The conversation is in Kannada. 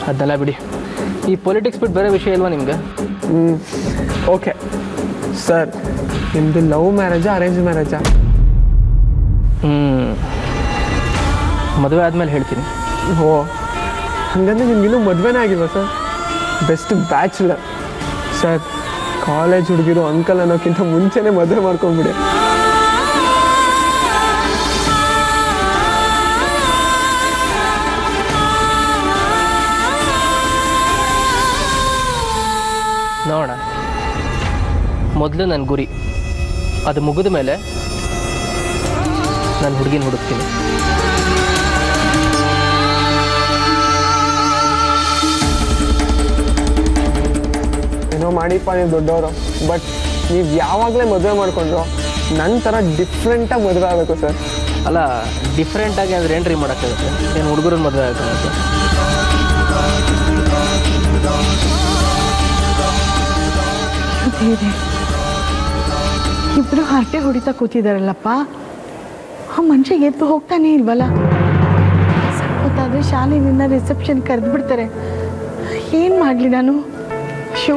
ಅದೆಲ್ಲ ಬಿಡಿ. ಈ ಪೊಲಿಟಿಕ್ಸ್ ಬಿಟ್ಟು ಬೇರೆ ವಿಷಯ ಇಲ್ವಾ ನಿಮ್ಗೆ? ಓಕೆ ಸರ್, ನಿಮ್ಮದು ಲವ್ ಮ್ಯಾರೇಜಾ ಅರೇಂಜ್ ಮ್ಯಾರೇಜಾ? ಮದುವೆ ಆದಮೇಲೆ ಹೇಳ್ತೀನಿ. ಓ, ಹಾಗಂದ್ರೆ ನಿಮಗಿನ್ನೂ ಮದುವೆನೇ ಆಗಿಲ್ವಾ ಸರ್? Best bachelor sir. ಕಾಲೇಜ್ ಹುಡುಗಿರು ಅಂಕಲ್ ಅನ್ನೋಕ್ಕಿಂತ ಮುಂಚೆನೇ ಮದುವೆ ಮಾಡ್ಕೊಂಡ್ಬಿಡಿ. ನೋಡ, ಮೊದಲು ನನ್ನ ಗುರಿ ಅದು ಮುಗಿದ ಮೇಲೆ ನಾನು ಹುಡುಗಿನ ಹುಡುಕ್ತೀನಿ. ಏನೋ ಮಾಡಿಪ್ಪ, ನೀವು ದೊಡ್ಡವರು. ಬಟ್ ನೀವು ಯಾವಾಗಲೇ ಮದುವೆ ಮಾಡಿಕೊಂಡ್ರು ನನ್ನ ಥರ ಡಿಫ್ರೆಂಟಾಗಿ ಮದುವೆ ಆಗಬೇಕು ಸರ್. ಅಲ್ಲ, ಡಿಫ್ರೆಂಟಾಗಿ ಅಂದರೆ ಏನು ರೀ ಮಾಡೋಕ್ಕಾಗುತ್ತೆ? ಏನು ಹುಡುಗರನ್ನ ಮದುವೆ ಆಗುತ್ತೆ? ಇಬ್ರು ಹರಟೆ ಹೊಡಿತಾ ಕೂತಿದಾರಲ್ಲಪ್ಪ. ಆ ಮನುಷ್ಯ ಎದ್ದು ಹೋಗ್ತಾನೆ ಇಲ್ವಲ್ಲ. ಗೊತ್ತಾದ್ರೆ ಶಾಲೆಯಿಂದ ರಿಸೆಪ್ಷನ್ ಕರೆದು ಬಿಡ್ತಾರೆ. ಏನು ಮಾಡಲಿ ನಾನು? ಶೋ